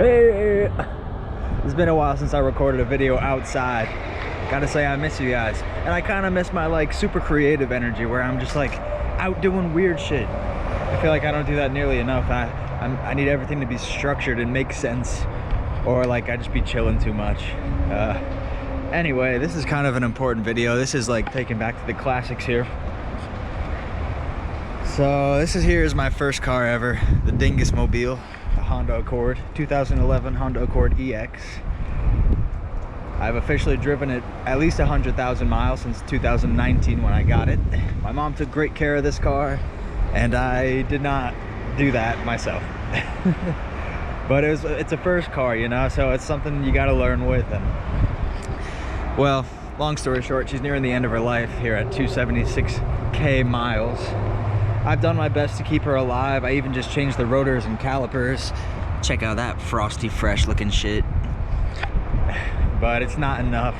Hey, it's been a while since I recorded a video outside. Gotta say, I miss you guys. And I kind of miss my like super creative energy where I'm just like out doing weird shit. I feel like I don't do that nearly enough. I need everything to be structured and make sense, or like I just be chilling too much. Anyway, this is kind of an important video. This is like taking back to the classics here. So this is my first car ever, the Dingus Mobile, the Honda Accord, 2011 Honda Accord EX. I've officially driven it at least 100,000 miles since 2019 when I got it. My mom took great care of this car, and I did not do that myself. But it's a first car, you know, so it's something you got to learn with. And well, long story short, she's nearing the end of her life here at 276K miles. I've done my best to keep her alive. I even just changed the rotors and calipers. Check out that frosty fresh looking shit. But it's not enough.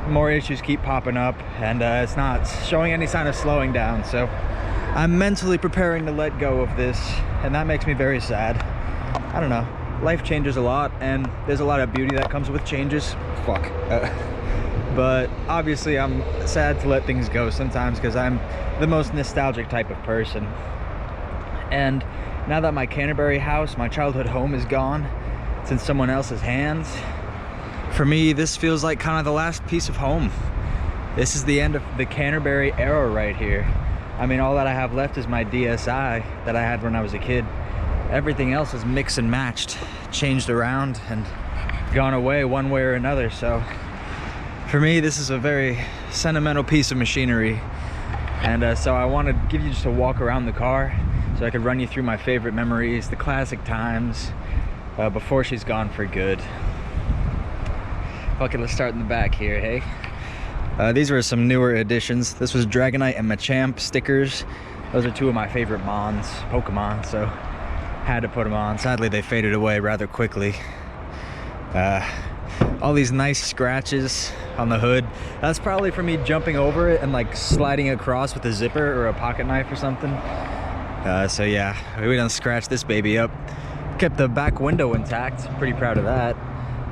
More issues keep popping up, and it's not showing any sign of slowing down. So I'm mentally preparing to let go of this, and that makes me very sad. I don't know. Life changes a lot, and there's a lot of beauty that comes with changes. Fuck. But obviously I'm sad to let things go sometimes because I'm the most nostalgic type of person. And now that my Canterbury house, my childhood home, is gone, it's in someone else's hands, for me this feels like kind of the last piece of home. This is the end of the Canterbury era right here. I mean, all that I have left is my DSi that I had when I was a kid. Everything else is mixed and matched, changed around, and gone away one way or another. So for me, this is a very sentimental piece of machinery. And so I want to give you just a walk around the car so I could run you through my favorite memories, the classic times, before she's gone for good. Okay, let's start in the back here, hey? These were some newer additions. This was Dragonite and Machamp stickers. Those are two of my favorite Mons, Pokemon, so had to put them on. Sadly, they faded away rather quickly. All these nice scratches on the hood. That's probably for me jumping over it and like sliding across with a zipper or a pocket knife or something. So yeah, we done scratched this baby up. Kept the back window intact, pretty proud of that.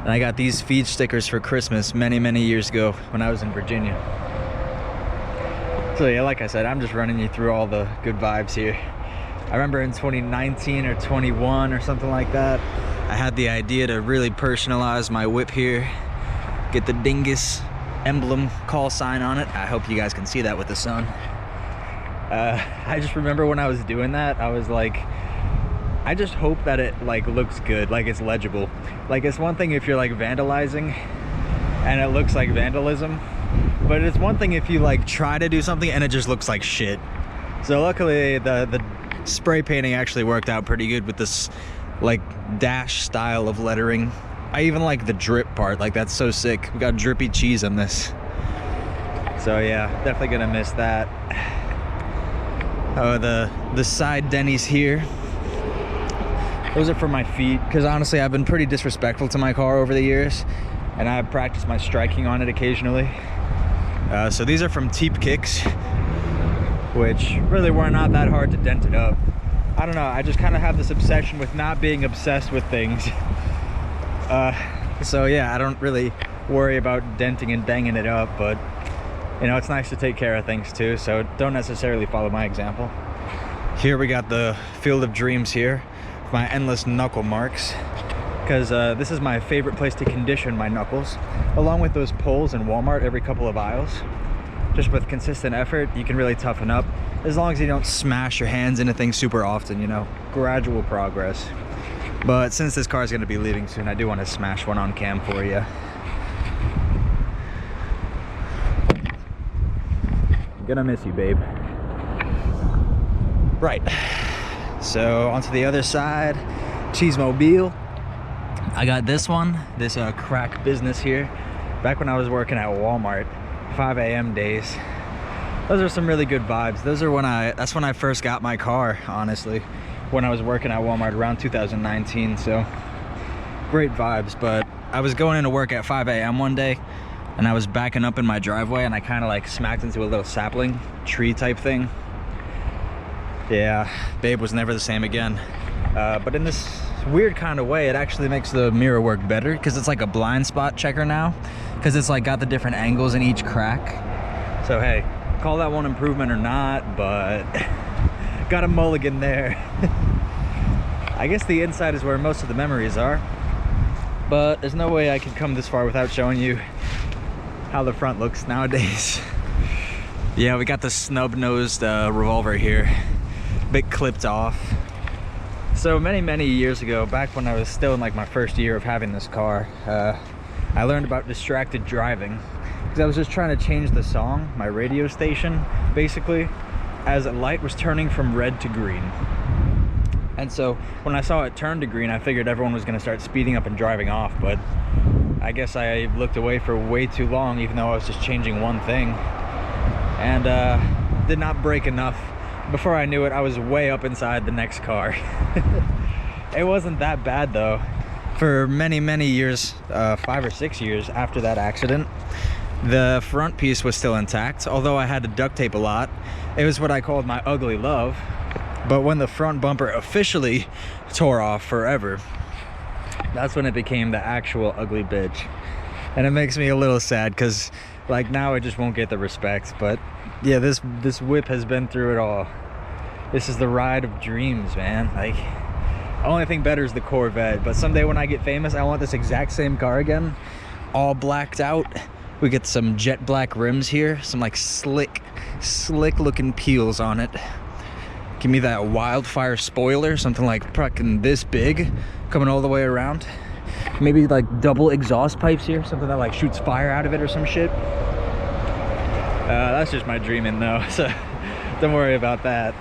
And I got these feed stickers for Christmas many years ago when I was in Virginia. So yeah, like I said, I'm just running you through all the good vibes here. I remember in 2019 or 21 or something like that, I had the idea to really personalize my whip here, get the Dingus emblem call sign on it. I hope you guys can see that with the sun. I just remember when I was doing that, I was like, I just hope that it like looks good, like it's legible. Like, it's one thing if you're like vandalizing and it looks like vandalism, but it's one thing if you like try to do something and it just looks like shit. So luckily the spray painting actually worked out pretty good with this like dash style of lettering. I even like the drip part, like that's so sick. We got drippy cheese on this. So yeah, definitely gonna miss that. Oh, the side Denny's here, those are for my feet, because honestly I've been pretty disrespectful to my car over the years, and I've practiced my striking on it occasionally. So these are from Teep Kicks, which really were not that hard to dent it up. I don't know, I just kind of have this obsession with not being obsessed with things. So yeah, I don't really worry about denting and danging it up, but you know, it's nice to take care of things too, so don't necessarily follow my example. Here we got the Field of Dreams here, my endless knuckle marks, because this is my favorite place to condition my knuckles, along with those poles in Walmart every couple of aisles. Just with consistent effort, you can really toughen up, as long as you don't smash your hands into things super often, you know, gradual progress. But since this car is going to be leaving soon, I do want to smash one on cam for you. I'm gonna miss you, babe. Right, so onto the other side, Cheesemobile. I got this one, this crack business here, back when I was working at Walmart, 5 a.m. days. Those are some really good vibes. Those are that's when I first got my car, honestly, when I was working at Walmart around 2019, so great vibes. But I was going into work at 5 a.m. one day, and I was backing up in my driveway, and I kind of like smacked into a little sapling tree type thing. Yeah, babe was never the same again. but in this weird kind of way, it actually makes the mirror work better because it's like a blind spot checker now, because it's like got the different angles in each crack. So hey, call that one improvement or not, but got a mulligan there. I guess the inside is where most of the memories are, but there's no way I could come this far without showing you how the front looks nowadays. Yeah, we got the snub-nosed revolver here, bit clipped off. So many years ago, back when I was still in like my first year of having this car, I learned about distracted driving because I was just trying to change the song, my radio station, basically, as a light was turning from red to green. And so when I saw it turn to green, I figured everyone was going to start speeding up and driving off, but I guess I looked away for way too long, even though I was just changing one thing, and did not brake enough. Before I knew it, I was way up inside the next car. It wasn't that bad though. For many years, 5 or 6 years after that accident, the front piece was still intact, although I had to duct tape a lot. It was what I called my ugly love. But when the front bumper officially tore off forever, that's when it became the actual ugly bitch. And it makes me a little sad because like now it just won't get the respect. But yeah, this whip has been through it all. This is the ride of dreams, man. Like, only thing better is the Corvette, but someday when I get famous, I want this exact same car again, all blacked out. We get some jet black rims here, some like slick looking peels on it. Give me that wildfire spoiler, something like fucking this big, coming all the way around. Maybe like double exhaust pipes here, something that like shoots fire out of it or some shit. That's just my dreaming though, so don't worry about that.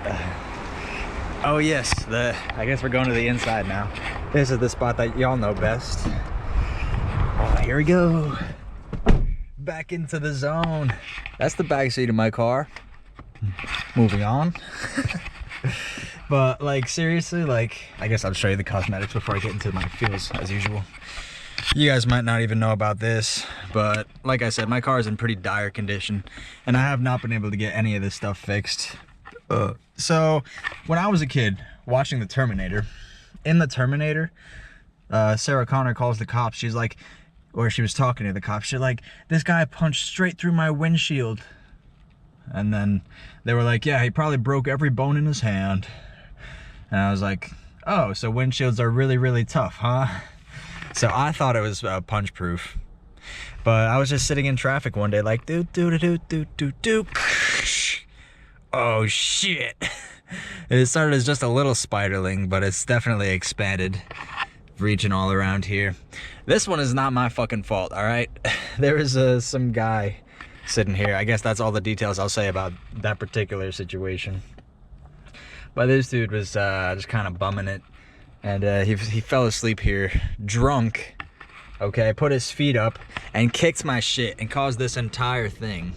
Oh yes, I guess we're going to the inside now. This is the spot that y'all know best. Oh, here we go. Back into the zone. That's the back seat of my car. Moving on. But like seriously, like I guess I'll show you the cosmetics before I get into my feels as usual. You guys might not even know about this, but like I said, my car is in pretty dire condition and I have not been able to get any of this stuff fixed. So when I was a kid watching the Terminator, in the Terminator, Sarah Connor calls the cops. She's like, or she was talking to the cops, she's like, this guy punched straight through my windshield. And then they were like, yeah, he probably broke every bone in his hand. And I was like, oh, so windshields are really tough, huh? So I thought it was punch proof. But I was just sitting in traffic one day like, do. Oh shit. It started as just a little spiderling, but it's definitely expanded, reaching all around here. This one is not my fucking fault, all right? There is some guy sitting here. I guess that's all the details I'll say about that particular situation. But this dude was just kind of bumming it, and he fell asleep here, drunk, okay? Put his feet up and kicked my shit and caused this entire thing.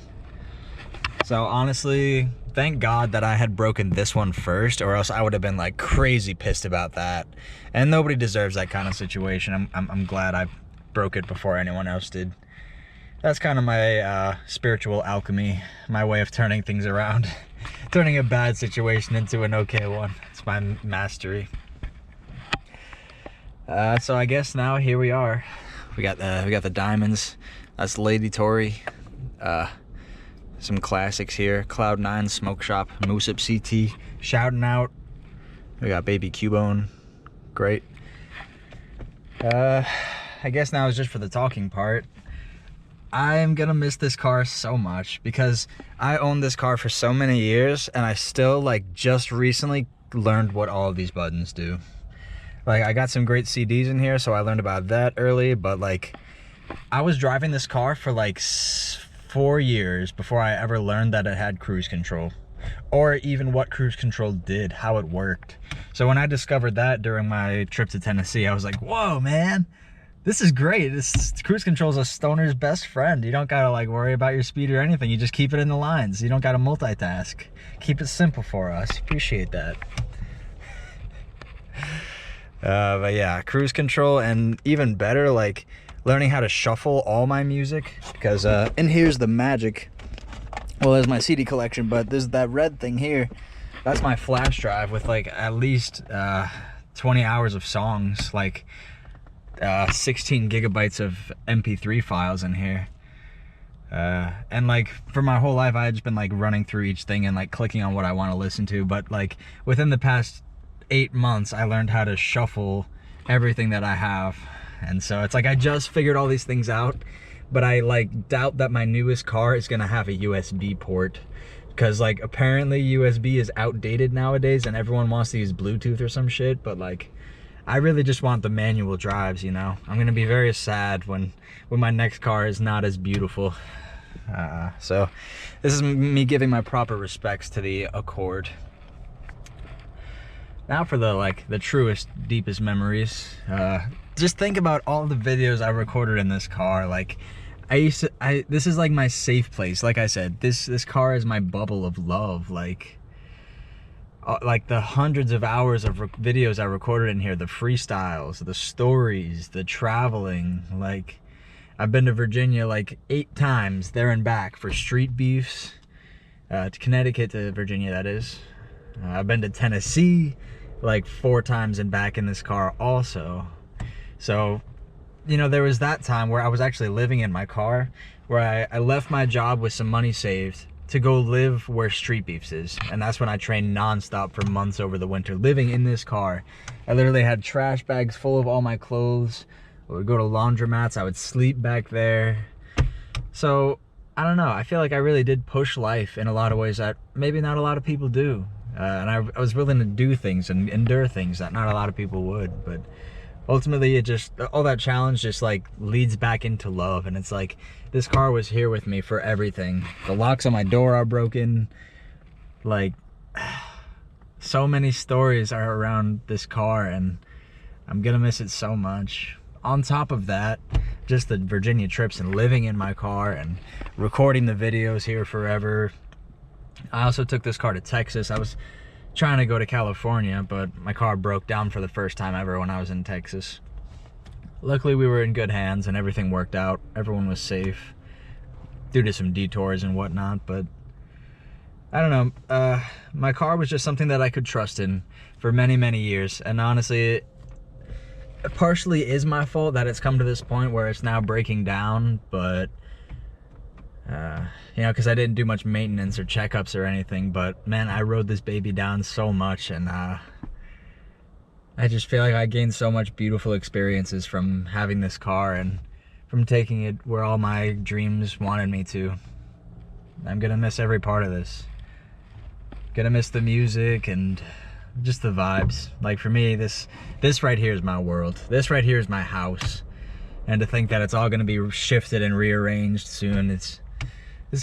So honestly, thank God that I had broken this one first, or else I would have been like crazy pissed about that. And nobody deserves that kind of situation. I'm glad I broke it before anyone else did. That's kind of my spiritual alchemy, my way of turning things around. Turning a bad situation into an okay one. It's my mastery. So I guess now here we are. We got the diamonds. That's Lady Tory. Some classics here. Cloud9 Smoke Shop, Moose Up CT, shouting out. We got Baby Cubone. Great. I guess now is just for the talking part. I'm gonna miss this car so much because I owned this car for so many years and I still like just recently learned what all of these buttons do. Like I got some great CDs in here, so I learned about that early, but like I was driving this car for like 4 years before I ever learned that it had cruise control, or even what cruise control did, how it worked. So when I discovered that during my trip to Tennessee, I was like, whoa man, this is great. This cruise control is a stoner's best friend. You don't gotta like worry about your speed or anything. You just keep it in the lines. You don't gotta multitask. Keep it simple for us. Appreciate that. But yeah, cruise control, and even better, like learning how to shuffle all my music, because and here's the magic. Well, there's my CD collection, but there's that red thing here. That's my flash drive with like at least 20 hours of songs, like 16 gigabytes of MP3 files in here. And like for my whole life I had just been like running through each thing and like clicking on what I want to listen to, but like within the past 8 months I learned how to shuffle everything that I have. And so it's like I just figured all these things out, but I like doubt that my newest car is gonna have a USB port, because like apparently USB is outdated nowadays and everyone wants to use Bluetooth or some shit. But like I really just want the manual drives, you know. I'm gonna be very sad when my next car is not as beautiful. So this is me giving my proper respects to the Accord. Now for the truest, deepest memories. Just think about all the videos I recorded in this car. Like this is like my safe place. Like I said, this car is my bubble of love. Like the hundreds of hours of videos I recorded in here, the freestyles, the stories, the traveling. Like I've been to Virginia like 8 times there and back for street beefs, to Connecticut to Virginia, that is. I've been to Tennessee like 4 times and back in this car also. So, you know, there was that time where I was actually living in my car, where I left my job with some money saved to go live where Street Beefs is. And that's when I trained nonstop for months over the winter, living in this car. I literally had trash bags full of all my clothes. I would go to laundromats, I would sleep back there. So, I don't know, I feel like I really did push life in a lot of ways that maybe not a lot of people do. And I was willing to do things and endure things that not a lot of people would. But ultimately, it just, all that challenge just like leads back into love. And it's like, this car was here with me for everything. The locks on my door are broken. Like, so many stories are around this car, and I'm gonna miss it so much. On top of that, just the Virginia trips and living in my car and recording the videos here forever. I also took this car to Texas. I was trying to go to California, but my car broke down for the first time ever when I was in Texas. Luckily, we were in good hands and everything worked out. Everyone was safe due to some detours and whatnot, but I don't know. My car was just something that I could trust in for many, many years. And honestly, it partially is my fault that it's come to this point where it's now breaking down, but you know, because I didn't do much maintenance or checkups or anything. But man, I rode this baby down so much, and I just feel like I gained so much beautiful experiences from having this car and from taking it where all my dreams wanted me to. I'm gonna miss every part of this. Gonna miss the music and just the vibes. Like for me, this right here is my world. This right here is my house. And to think that it's all gonna be shifted and rearranged soon, it's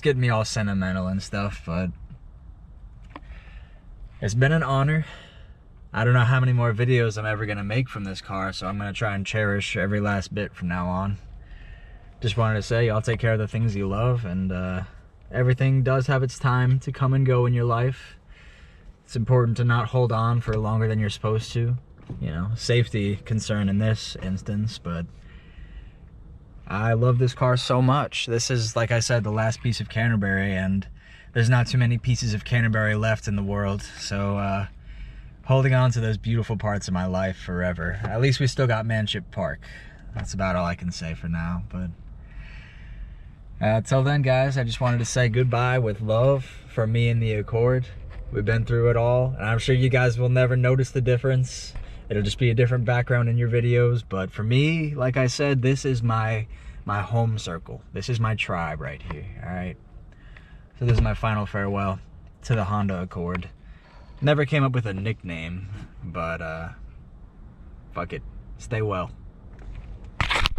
getting me all sentimental and stuff, but it's been an honor. I don't know how many more videos I'm ever gonna make from this car, so I'm gonna try and cherish every last bit from now on. Just wanted to say, y'all take care of the things you love, and everything does have its time to come and go in your life. It's important to not hold on for longer than you're supposed to. You know, safety concern in this instance, but I love this car so much. This is, like I said, the last piece of Canterbury, and there's not too many pieces of Canterbury left in the world, so holding on to those beautiful parts of my life forever. At least we still got Manship Park. That's about all I can say for now, but till then, guys, I just wanted to say goodbye with love from me and the Accord. We've been through it all, and I'm sure you guys will never notice the difference. It'll just be a different background in your videos, but for me, like I said, this is my home circle. This is my tribe right here, all right? So this is my final farewell to the Honda Accord. Never came up with a nickname, but fuck it. Stay well.